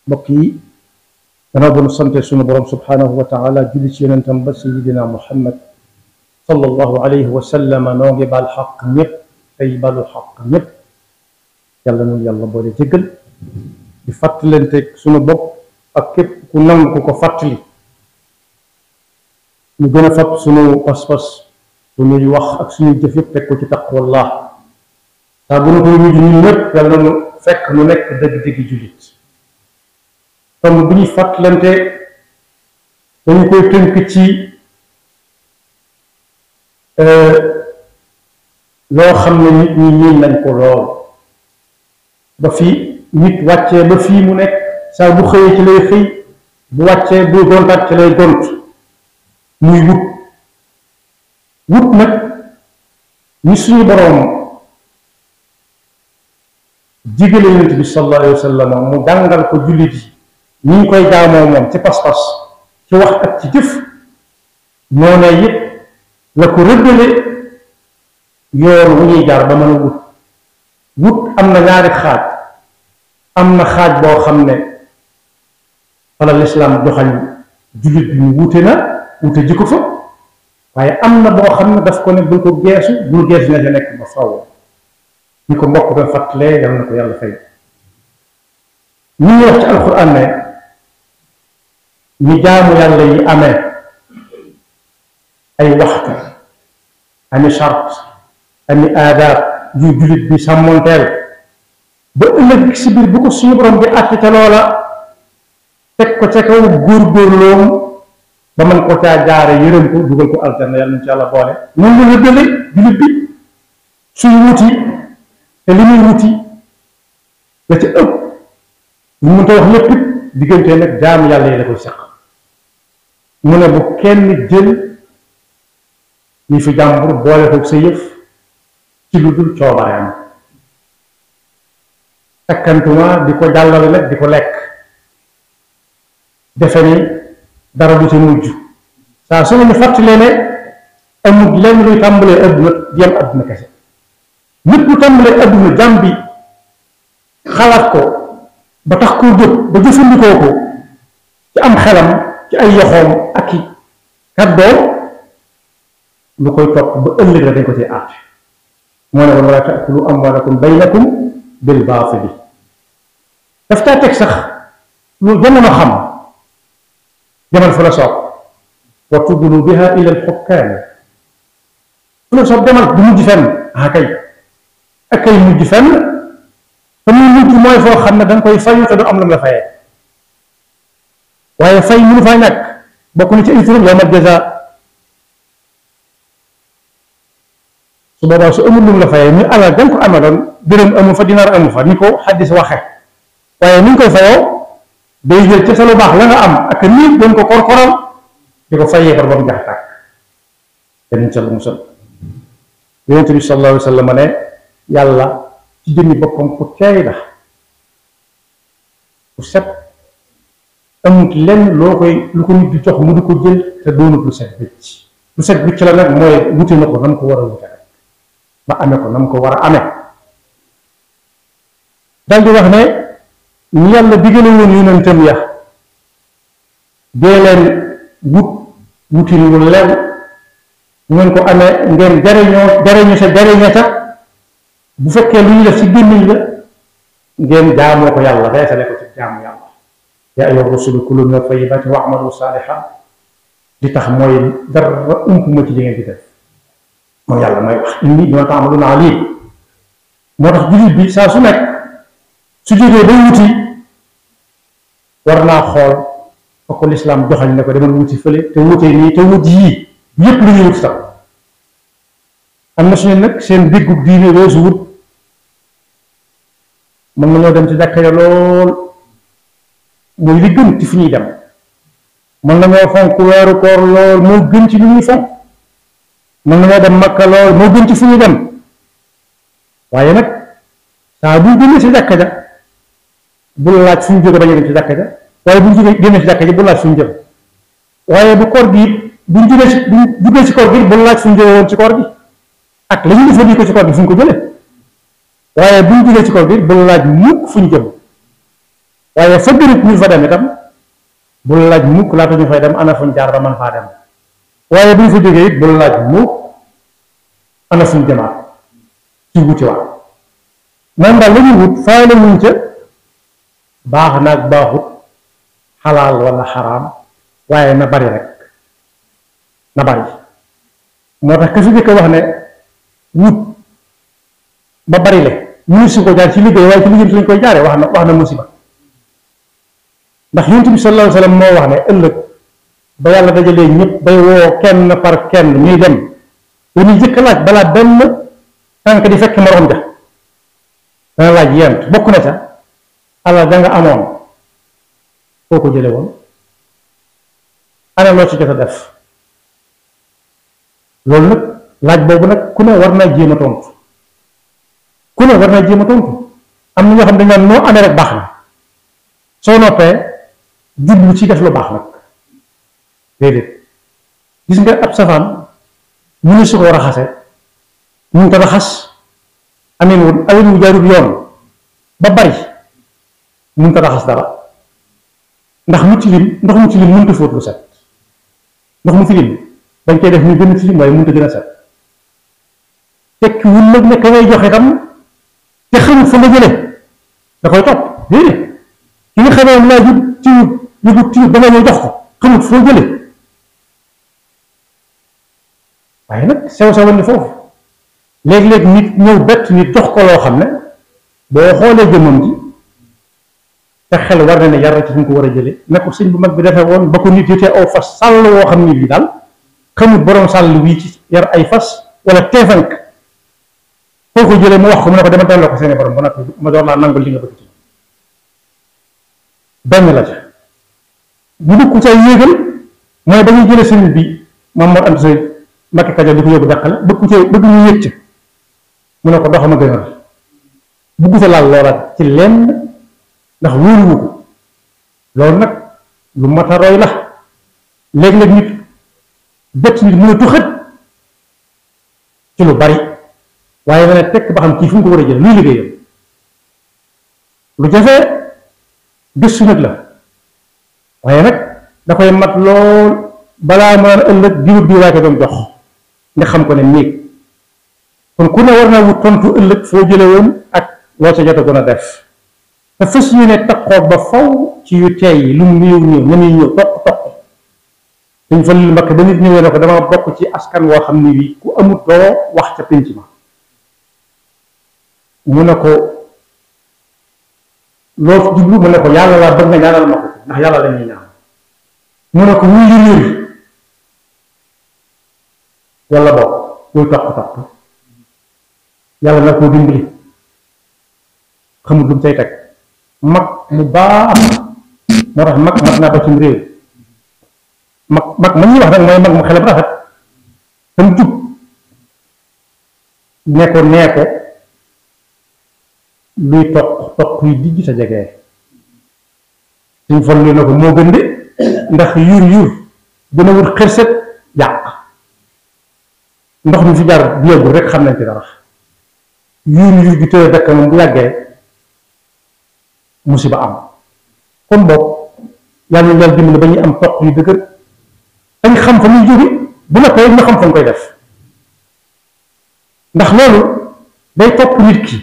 mbokk yi gannaaw bu nu sante sunu borom subhanahu wa taala julli ci yonentam ba sayidina muhammad sallallahu alayhi wa sallam noo ngi baal xaq ñëpp tey balu xaq ñëpp yàlla noonu yàlla boole jéggal di fàttalanteeg sunu bopp ak képp ku nangu ku ko fàttali ñu gën a fab sunu pas-pas sunuy wax ak suñuy jëf yëpp teg ko ci taqwallah saa bu nu koy mujj ñun ñëpp yàlla nu fekk nu nekk dëgg-dëggi jullit comme bu ñuy fàttalante dañu koy tënk ci loo xam ne nit ñi ñiin nañ ko lool ba fi nit wàccee ba fii mu nekk saa bu xëyee ci lay xëy bu wàccee bu gontaat ci lay gont muy wut nag ñi suñu boroom digale yonent bi sallallahu alayhi wa sallam mu jàngal ko jullit yi ñi ngi koy jaamoo moom ci pas-pas ci wax ak ci jëf noonee it la ko rëddale yoon wu ñuy jaar ba mën a wut am na ñaari xaaj am na xaaj boo xam ne fala lislaam joxañ jullit bi ñu wute ji ko fa waaye am na boo xam ne daf ko ne bul ko geesu bul geesu na ca nekk ba faw ñi ko mbokk ba fàttalee yal na ko yàlla fay ñu ngi wax ci alquran ne ñi jaamu yàlla yi amee ay waxtu ami charte ami aadaab yu jullit bi sàmmonteel ba ëllëg si biir bu ko suñu borom bi àtte ca loola teg ko ca kaw góorgóorloom ba mën ko caa jaare yërëm ko dugal ko aljanna yàlla nañu ci yàlla boole noonu la dële jullit bi suy wuti te li muy wuti la ca ëpp ñu mënta wax lépp diggante nag jaamu yàlla yi la koy seq mu ne bu kenn jël ñi fi jàmbur boole ko sa yëf ci lu dul coobareem takkantuma di ko jàllale nag di ko lekk defe ni dara du ci mujj saa su ñu fàttalee ne amul lenn luy tàmbalee adduna di am adduna kese nit lu tàmbalee adduna jàmm bi xalaat ko ba tax koo jóg ba jëfandikoo ko ci am xelam ci ay yoxoom ak i kàddoom lu koy topp ba ëllëg la dañ ko ci àtte moo ne wala taakulu amwaalakum baynakum bil baatili daf caa teg sax lu jamono xam demal fu la soob wa tudlu biha ila alxukkaam fu la soob demal du mujj fenn kay ak kay mujj fenn fa muy mujj mooy foo xam ne danga koy fayu te du am lu mu la fayee waaye fay mënu faa ñàkk bokk na ci ay turam yawmal jazaa su boobaa su amul lu mu la fayee muy alal danga ko amaloon dërëm amu fa dinaar amu fa ni ko xaddis waxe waaye ni nga koy fayoo day jël ca sa lu baax la nga am ak nii doon ko korkoral di ko fayee bar ba mu jax tàkk te niñ sal musal yonent bi sallallahu alayhi wa sallam ne yàlla ci jëmmi boppam ku teey la ku set amut lenn loo koy lu ko nit di jox mu di ko jël te doonut lu set bëcc la nag mooy wute na ko nam ko war a wute rek ba amee ko nam ko war a amee dal di wax ne ñu yàlla digale woon yonentam ya dee leen wutin lu lew ngeen ko amee ngeen jariñu sa jariña ca bu fekkee lu ñu def ci gémmiñ la ngeen jaamoo ko yàlla reesale ko ci jaamu yàlla yaa ayyuha rusulu kulu min at-tayyibati wa'malu salihan li tax mooy dara umpuma ci li ngeen di def moom yàlla mooy wax inni bima ta'maluna alim moo tax jullit bi saa su nekk su jógee day wuti war naa xool fa ko lislaam joxañ ne ko demal wuti fële te wute nii te wut yii yépp lu ñuy wuti sax am na suñu nag seen diggu diine weesu wut mën nañoo dem ci jàkka ya lool mooy li gën ci fi ñuy dem mën nañoo fonk weeru koor lool moo gën ci li ñuy fonk mën nañoo dem makka lool moo gën ci fu ñuy dem waaye nag saa bu génnee ci jàkka ja bul laaj fu ñu jóge bañ a dem ci jàkka ja waaye bu ñu jógee génnee ci jàkka ja bul laaj fu ñu jëm waaye bu koor gi buñ jugee ci koor gi bul laaj fu ñu jóge woon ci koor gi ak la ñu defandikoo ko ci koor gi fu ñu ko jëlee waaye bu ñu jugee ci koor gi bul laaj mukk fu ñu jëm waaye fa gënit ñu fa dem itam bul laaj mukk laata ñu fay dem ana fuñ jaar ba man faa dem waaye bu ñu fa jógee it bul laaj mukk ana fuñ jëmaat ci wuti waat man daal la ñuy wut faale wuñ ca baax naag baaxut xalaal wala xaraam waaye na bari rek na bari moo tax ka fi jëkk wax ne wut ba bari le mënu si ko jaar ci liggéey waaye ci liggéey lañ koy jaaree wax na musiba ndax yonent bi sallallahu alayhi wa sallam moo wax ne ëllëg ba yàlla dajalee ñëpp bay woo kenn par kenn ñuy dem dañuy jëkk laaj balaa benn tànk di fekk morom ja dana laaj yent bokk na ca alal da nga amoon foo ko jële woon ana loo ci jot a def loolu nag laaj boobu nag ku ne war naa jéem a tontu ku ne war naa jéem a tontu am na ñoo xam ne dañ naan noo amee rek baax na soo noppee jublu ci def lu baax nag déedéet gis nga ab safaan mu ne su ko raxase ñu ko raxas amin wu jaarut yoon ba bari mun ko raxas dara ndax mu tilim ndox mu tilim mënut a fóot lu set ndox mu tilim dañ koy def ñu gën a tilim waaye mënut a gën a set tekki wul nag ne ka ngay joxe tam te xamul fa nga jële da koy topp déedéet ki nga xamee laa jub tiwut yëgut tiwut danga ñëw jox ko xamul foo jële waaye nag sew-sewal ni foofu léeg-léeg nit ñëw bett nit jox ko loo xam ne boo xoolee jëmmam ji te xel war na ne yar ci ñu ko war a jële ne ko sëñ bu mag bi defee woon ba ko nit yitee aw fas sàll woo xam ni bii daal xamul borom sàll wii ci yar ay fas wala teefank foo ko jëlee mu wax ko mu ne ko dama delloo ko seeni borom ba noppi ma door laa nangul li nga bëgg ci benn la ca bu dugg ca yéegal mooy dañuy jële sëñ bi moom moo am sa Mbàkke Kajoor di ko yóbbu dàqale bëgg ñu yëg ca mu ne ko doxama gënal bugg sa laal loola ci lenn ndax wóoruwu ko loolu nag lu mat a roy la léeg-léeg nit bett nit mën a tuxat ci lu bari waaye dana tekk ba xam kii fu mu ko war a jël luy liggéeyam lu jafe gëstu nag la waaye nag da koy mat lool balaa mën a ëllëg diwut bii waa ko doon jox nga xam ko ne néeg kon ku ne war naa wut tontu ëllëg foo jële woon ak loo ca jot a gën a def te fas ñu ne takkoog ba faw ci yu teey yi lu mu néew néew na ñuy ñëw toq suñ fa lu mbakk ba nit ñëwee ne ko dama bokk ci askan woo xam ni bii ku amut doo wax ca pénc ma mu ne ko loo jublu mu ne ko yàlla laa bëgg nga ñaanal ma ko ndax yàlla la ñuy ñaan mu ne ko wuy yëri wala bokk luy toq yàlla na koo dimbali xamul lu mu say teg mag mu baax moo tax mag mat naa ba cim réew mag man ñuy wax nag mooy mag mu xelam rafet tam jub nee ko luy toq yi dijj sa jegee suñ fol li na ko moo gën de ndax yuur gën a wut xërset yàq ndox mi fi jaar bu yàggul rek xam nañ ci dara yuur gi tëye dëkk moom bu yàggee musiba am kon boog yàlla yàlla dimbali ba ñuy am toq yu dëgër dañ xam fa muy jóge bu la koy nga xam fa nga koy def ndax loolu day topp nit ki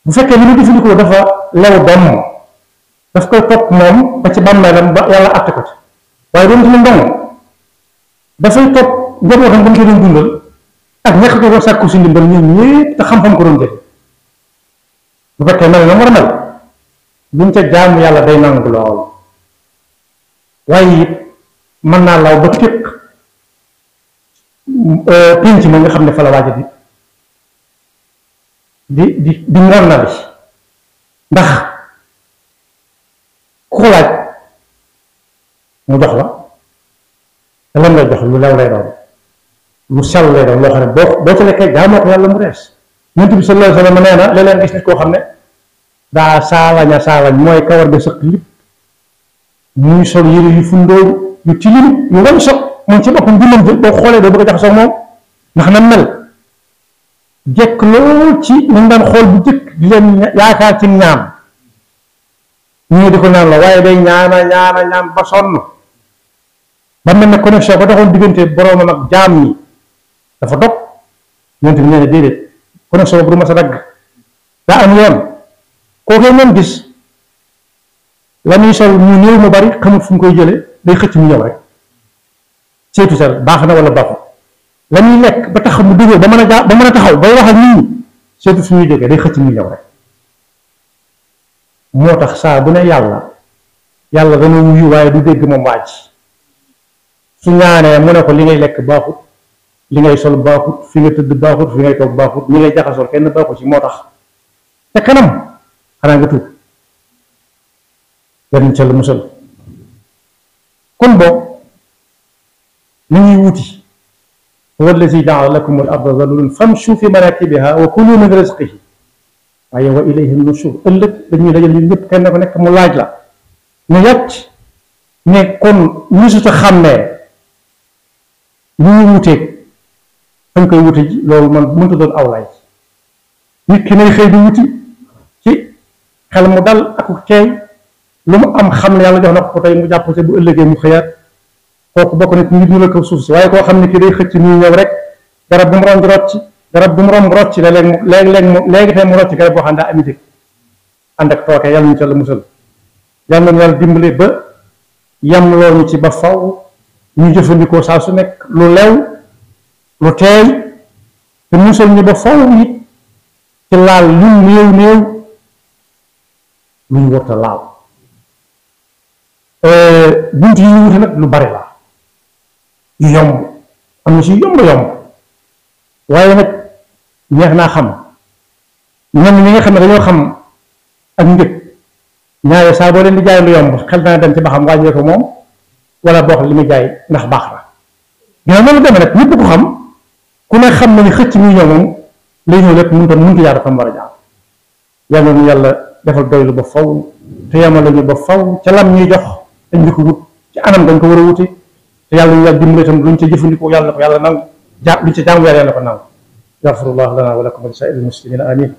bu fekkee li mu jëfandikoo dafa lew doom daf koy topp moom ba ci bàmmeelam ba yàlla àtte ko ci waaye doon ci ndong dafay topp njabootam ba mu ko doon dundal ak ñàkk ko doon sàkku si ndimbal ñoom ñépp te xam-xam ko doon jël bu fekkee mel na war a mel buñ ca jaamu yàlla day nangu lool waaye it mën naa law ba téq pénc ma nga xam ne fa la waaja di ngoon na bi ndax ku ko laaj mu jox la te lan lay jox lu lew lay doon lu sell lay doon loo xam ne boo ci lekkee jaamoo ko yàlla mu rees Yonent bi sallallahu alayhi wa sallam nee na léeg-léeg gis nit koo xam ne daa saalañ mooy kawar ga sëq lépp muy sol yére yu fundoo yu tilim yu wañ soog moom ci boppam bi jël boo xoolee doo bëgg a jaxasoo moom ndax na mel jekk lool ci nañ daan xool bu jëkk di leen yaakaar ci ñaan ñu di ko naan la waaye day ñaan ba sonn ba mel ne connexion ba doxoon diggante boroomam ak jaam ñi dafa dog yonent bi nee na déedéet connexion bu du ma sa dagg daa am yoon kookee ngeen gis la muy sol mu néew mu bari xamut fu mu koy jële day xëcc mu ñëw rek seetu sel baax na wala baaxul la muy lekk ba tax mu dugg ba mën a taxaw bay wax ak nit ñi seetu fu muy jógee day xëcc mu ñëw rek moo tax saa bu ne yàlla dana wuyu waaye du dégg moom waaj su ñaanee mu ne ko li ngay lekk baaxut li ngay sol baaxut fi nga tëdd baaxut fi ngay toog baaxut ñi ngay jaxasool kenn baaxut ci moo tax te kanam xanaa nga tuub yariñ ca la musal kon boog li ñuy wuti huwa allazi jaala lakum al arda zalulan famshu fi manakibiha wa kulu min rizqihi waaye wa ilayhi nushur ëllëg dañuy dajal ñu ñëpp kenn ko nekk mu laaj la ñu yàcc ne kon musuta xàmmee li ñu wuteeg fañ koy wute ji loolu man mënta doon aw lay nit ki nay xëy di wuti ci xel mu dal ak teey lu mu am xam ne yàlla jox na ko tey mu jàpp te bu ëllëgee mu xëyaat kooku bokk na ci nit ñu la ko suuf si waaye koo xam ne ki day xëcc nii ñëw rek garab bu mu romb rocc garab bu mu romb rocc la léegi tey mu rocc garab boo xam ne daa ami dëkk ànd ak tooke yàlla ñu ca la musal yàlla ñu yàlla dimbale ba yam loo ñu ci ba faw ñu jëfandikoo saa su nekk lu lew lu teey te musal ñu ba faw it ci laal lu néew lu ñu warta laal bunt yi ñu wute nag lu bari la yu yomb am na si yomb waaye nag neex naa xam ñoom ñi nga xam ne dañoo xam ak njëg ñaare saa boo leen di jaay lu yomb xel dana dem ci ba xam wàññee ko moom wala boo xam li muy jaay ndax baax na ginnaaw noonu demee nag ñëpp ko xam ku ne xam na ni xëcc muy ñëw moom lay ñëw lépp mënut a jaar fa mu war a jaar yàlla ñu yàlla defal doylu ba faw te yamala ñu ba faw ca lam ñuy jox dañ di ko wut ci anam dañ ko war a wuti te yàlla ñu yàlla dimbale itam luñ ca jëfandikoo yàlla na ko yàlla nangu luñ ca jaamu yàlla na ko nangu yaxfirullah lana wa lakum wa li saa'iril muslimina amin